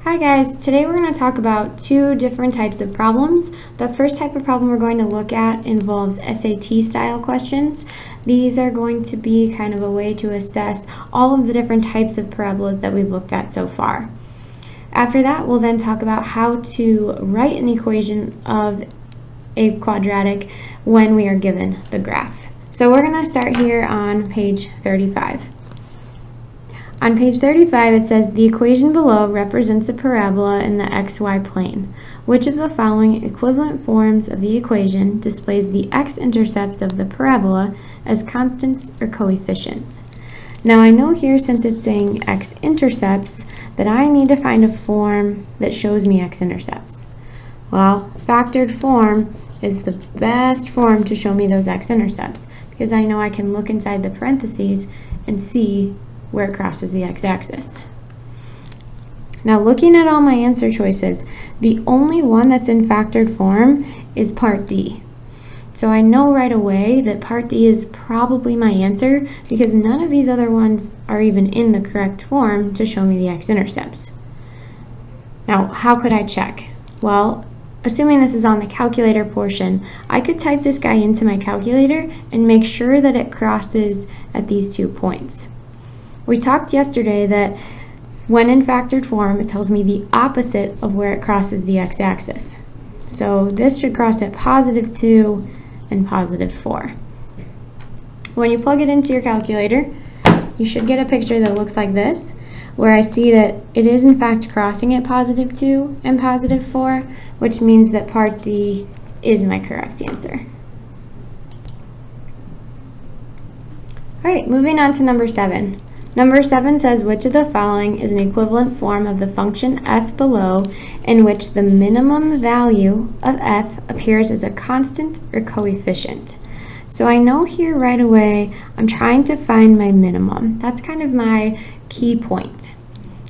Hi guys, today we're going to talk about two different types of problems. The first type of problem we're going to look at involves SAT style questions. These are going to be kind of a way to assess all of the different types of parabolas that we've looked at so far. After that, we'll then talk about how to write an equation of a quadratic when we are given the graph. So we're going to start here on page 35. On page 35, it says, the equation below represents a parabola in the xy plane. Which of the following equivalent forms of the equation displays the x-intercepts of the parabola as constants or coefficients? Now I know here, since it's saying x-intercepts, that I need to find a form that shows me x-intercepts. Well, factored form is the best form to show me those x-intercepts, because I know I can look inside the parentheses and see where it crosses the x-axis. Now looking at all my answer choices, the only one that's in factored form is part D. So I know right away that part D is probably my answer because none of these other ones are even in the correct form to show me the x-intercepts. Now how could I check? Well, assuming this is on the calculator portion, I could type this guy into my calculator and make sure that it crosses at these 2 points. We talked yesterday that when in factored form, it tells me the opposite of where it crosses the x-axis. So this should cross at +2 and +4. When you plug it into your calculator, you should get a picture that looks like this, where I see that it is in fact crossing at +2 and +4, which means that part D is my correct answer. Alright, moving on to number 7. Number 7 says, which of the following is an equivalent form of the function f below in which the minimum value of f appears as a constant or coefficient? So I know here right away I'm trying to find my minimum. That's kind of my key point.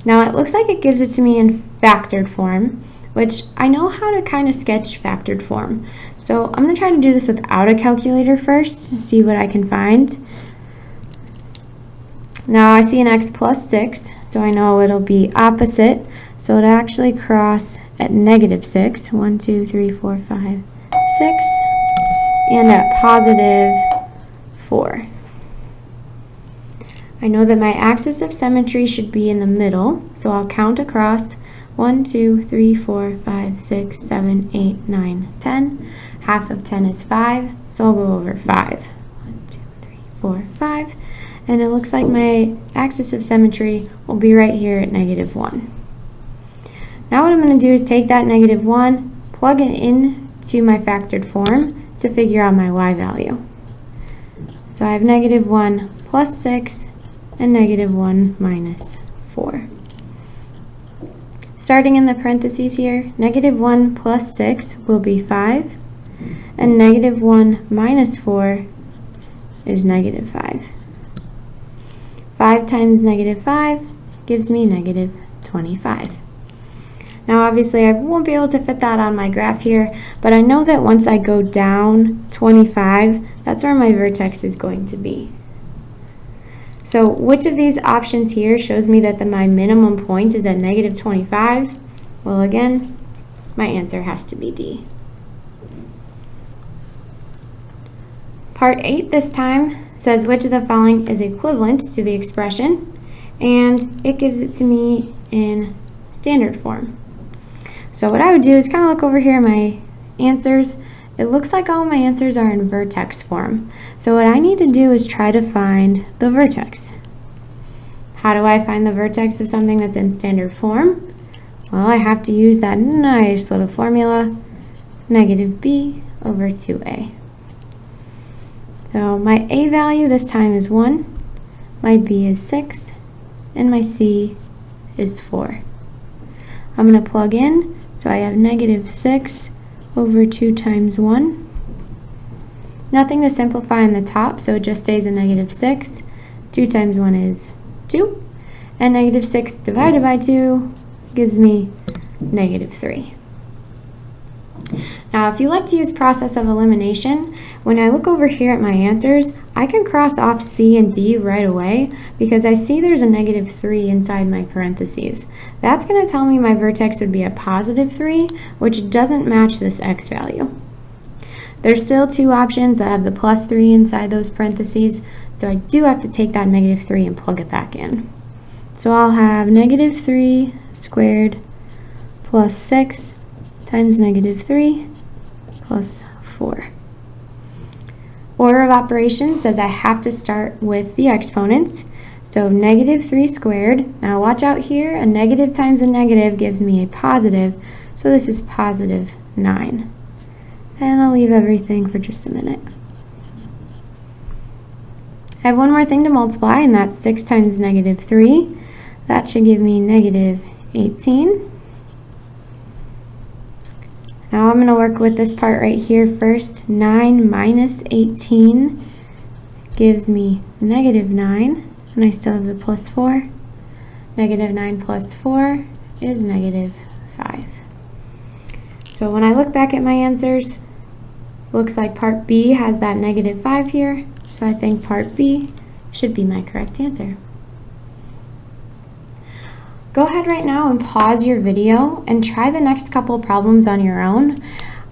Now it looks like it gives it to me in factored form, which I know how to kind of sketch factored form. So I'm going to try to do this without a calculator first and see what I can find. Now I see an x plus 6, so I know it'll be opposite, so it'll actually cross at -6, 1, 2, 3, 4, 5, 6, and at +4. I know that my axis of symmetry should be in the middle, so I'll count across 1, 2, 3, 4, 5, 6, 7, 8, 9, 10. Half of 10 is 5, so I'll go over 5. 1, 2, 3, 4, 5. And it looks like my axis of symmetry will be right here at -1. Now what I'm going to do is take that -1, plug it into my factored form to figure out my y value. So I have -1 plus 6 and -1 minus 4. Starting in the parentheses here, -1 plus 6 will be 5, and -1 minus 4 is -5. 5 times -5 gives me -25. Now obviously I won't be able to fit that on my graph here, but I know that once I go down 25, that's where my vertex is going to be. So which of these options here shows me that my minimum point is at -25? Well, again, my answer has to be D. Part 8 this time says which of the following is equivalent to the expression, and it gives it to me in standard form. So what I would do is kind of look over here at my answers. It looks like all my answers are in vertex form. So what I need to do is try to find the vertex. How do I find the vertex of something that's in standard form? Well, I have to use that nice little formula, -b over 2a. So my a value this time is 1, my b is 6, and my c is 4. I'm going to plug in, so I have -6 over 2 times 1. Nothing to simplify on the top, so it just stays a -6. 2 times 1 is 2, and -6 divided by 2 gives me -3. Now, if you like to use process of elimination, when I look over here at my answers, I can cross off C and D right away because I see there's a -3 inside my parentheses. That's going to tell me my vertex would be a +3, which doesn't match this x value. There's still two options that have the +3 inside those parentheses, so I do have to take that -3 and plug it back in. So I'll have -3 squared plus 6 times -3 plus 4. Order of operations says I have to start with the exponents. So -3 squared. Now watch out here, a negative times a negative gives me a positive, so this is +9. And I'll leave everything for just a minute. I have one more thing to multiply, and that's 6 times -3. That should give me -18. Now I'm going to work with this part right here first. 9 minus 18 gives me -9, and I still have the +4. -9 plus 4 is -5. So when I look back at my answers, looks like part B has that -5 here, so I think part B should be my correct answer. Go ahead right now and pause your video and try the next couple problems on your own.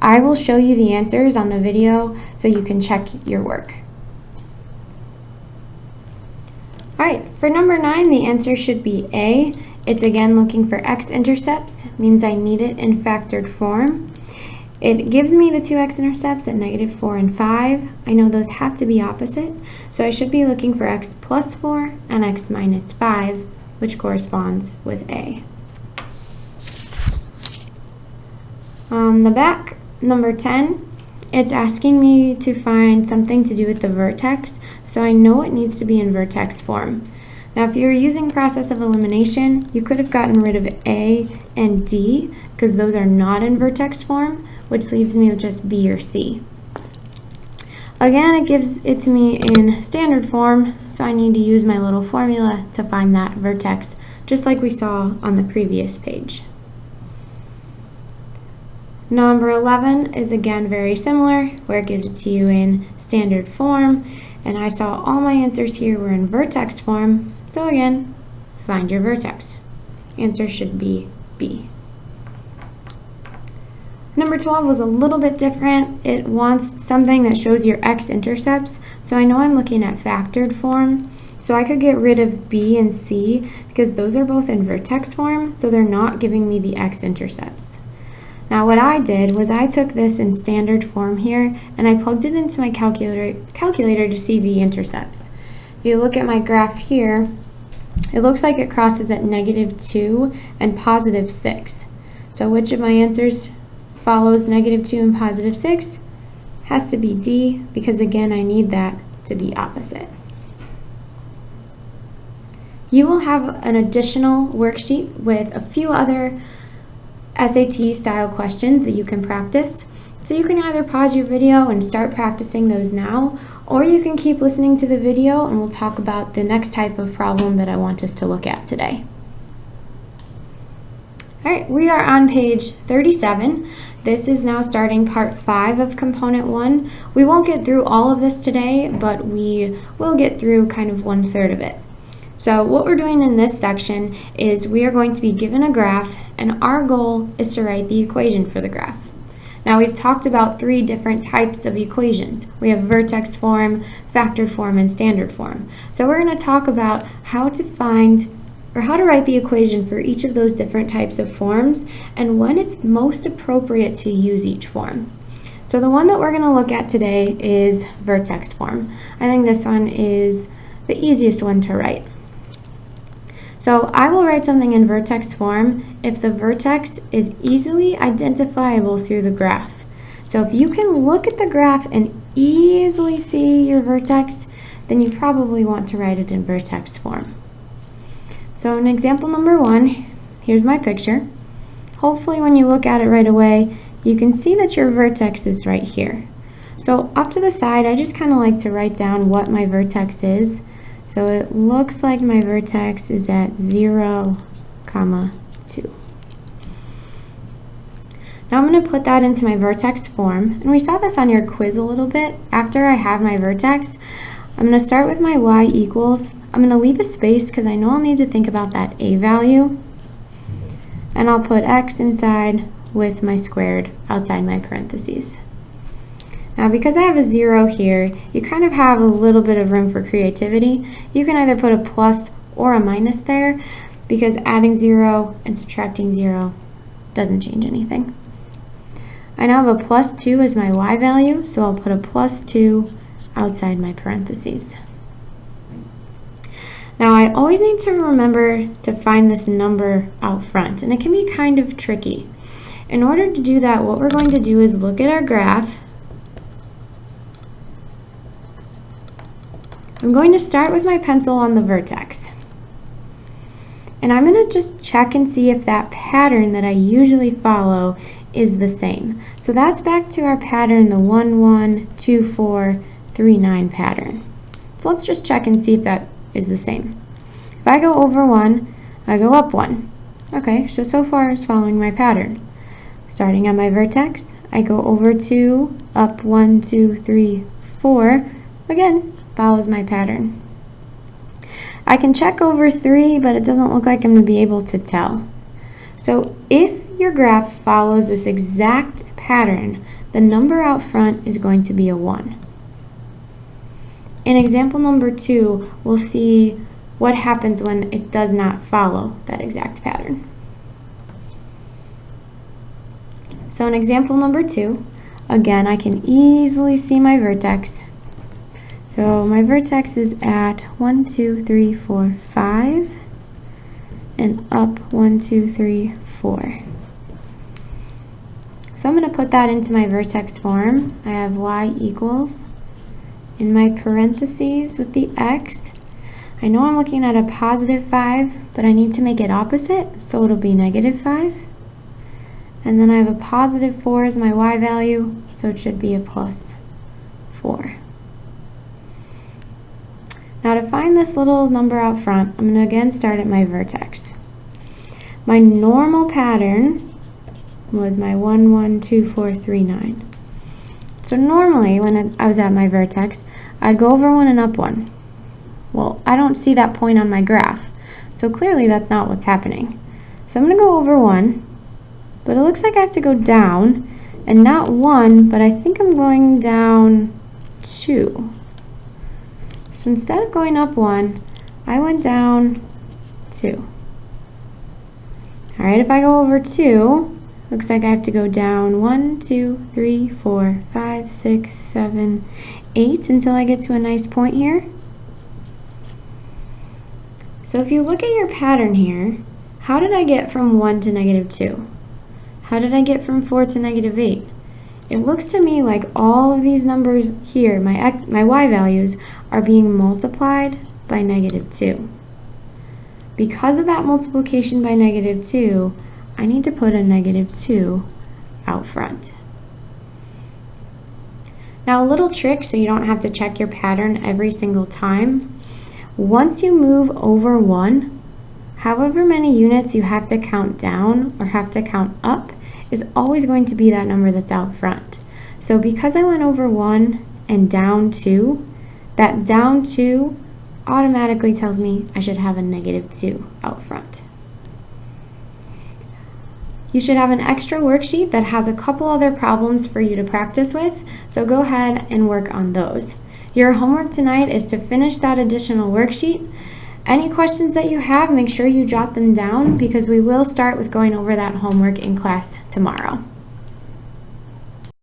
I will show you the answers on the video so you can check your work. Alright, for number 9, the answer should be A. It's again looking for x-intercepts, means I need it in factored form. It gives me the two x-intercepts at -4 and 5. I know those have to be opposite, so I should be looking for x plus 4 and x minus 5, which corresponds with A. On the back, number 10, it's asking me to find something to do with the vertex, so I know it needs to be in vertex form. Now, if you were using process of elimination, you could have gotten rid of A and D, because those are not in vertex form, which leaves me with just B or C. Again, it gives it to me in standard form, so I need to use my little formula to find that vertex, just like we saw on the previous page. Number 11 is again very similar, where it gives it to you in standard form, and I saw all my answers here were in vertex form, so again, find your vertex. Answer should be B. Number 12 was a little bit different. It wants something that shows your x-intercepts, so I know I'm looking at factored form, so I could get rid of B and C because those are both in vertex form, so they're not giving me the x-intercepts. Now what I did was I took this in standard form here and I plugged it into my calculator to see the intercepts. If you look at my graph here, it looks like it crosses at -2 and +6. So which of my answers follows -2 and +6? Has to be D, because again I need that to be opposite. You will have an additional worksheet with a few other SAT style questions that you can practice. So you can either pause your video and start practicing those now, or you can keep listening to the video and we'll talk about the next type of problem that I want us to look at today. Alright, we are on page 37. This is now starting part 5 of component 1. We won't get through all of this today, but we will get through kind of 1/3 of it. So what we're doing in this section is we are going to be given a graph, and our goal is to write the equation for the graph. Now we've talked about 3 different types of equations. We have vertex form, factored form, and standard form. So we're going to talk about how to find or how to write the equation for each of those different types of forms and when it's most appropriate to use each form. So the one that we're going to look at today is vertex form. I think this one is the easiest one to write. So I will write something in vertex form if the vertex is easily identifiable through the graph. So if you can look at the graph and easily see your vertex, then you probably want to write it in vertex form. So in example number 1, here's my picture. Hopefully when you look at it right away, you can see that your vertex is right here. So off to the side, I just kind of like to write down what my vertex is. So it looks like my vertex is at 0, 2. Now I'm going to put that into my vertex form, and we saw this on your quiz a little bit. After I have my vertex, I'm going to start with my y equals. I'm going to leave a space because I know I'll need to think about that a value, and I'll put x inside with my squared outside my parentheses. Now because I have a 0 here, you kind of have a little bit of room for creativity. You can either put a plus or a minus there, because adding 0 and subtracting 0 doesn't change anything. I now have a plus 2 as my y value, so I'll put a plus 2 outside my parentheses. Now I always need to remember to find this number out front, and it can be kind of tricky. In order to do that, what we're going to do is look at our graph. I'm going to start with my pencil on the vertex. And I'm going to just check and see if that pattern that I usually follow is the same. So that's back to our pattern, the 1, 1, 2, 4, 3, 9 pattern. So let's just check and see if that is the same. If I go over 1, I go up 1. Okay, so far it's following my pattern. Starting on my vertex, I go over 2, up 1, 2, 3, 4. Again, follows my pattern. I can check over 3, but it doesn't look like I'm going to be able to tell. So if your graph follows this exact pattern, the number out front is going to be a 1. In example number 2, we'll see what happens when it does not follow that exact pattern. So in example number 2, again, I can easily see my vertex. So my vertex is at 1, 2, 3, 4, 5, and up 1, 2, 3, 4. So I'm going to put that into my vertex form. I have y equals, in my parentheses with the x, I know I'm looking at a positive 5, but I need to make it opposite, so it'll be negative 5. And then I have a positive 4 as my y value, so it should be a plus 4. Now to find this little number out front, I'm going to again start at my vertex. My normal pattern was my 1, 1, 2, 4, 3, 9. So normally when I was at my vertex, I'd go over 1 and up 1. Well, I don't see that point on my graph, so clearly that's not what's happening. So I'm going to go over 1, but it looks like I have to go down, and not 1, but I think I'm going down 2. So instead of going up 1, I went down 2. Alright, if I go over 2, looks like I have to go down 1, 2, 3, 4, 5, 6, 7, 8 until I get to a nice point here. So if you look at your pattern here, how did I get from 1 to negative 2? How did I get from 4 to negative 8? It looks to me like all of these numbers here, my y values, are being multiplied by negative 2. Because of that multiplication by negative 2, I need to put a negative 2 out front. Now a little trick so you don't have to check your pattern every single time. Once you move over 1, however many units you have to count down or have to count up is always going to be that number that's out front. So because I went over 1 and down 2, that down 2 automatically tells me I should have a negative 2 out front. You should have an extra worksheet that has a couple other problems for you to practice with, so go ahead and work on those. Your homework tonight is to finish that additional worksheet. Any questions that you have, make sure you jot them down because we will start with going over that homework in class tomorrow.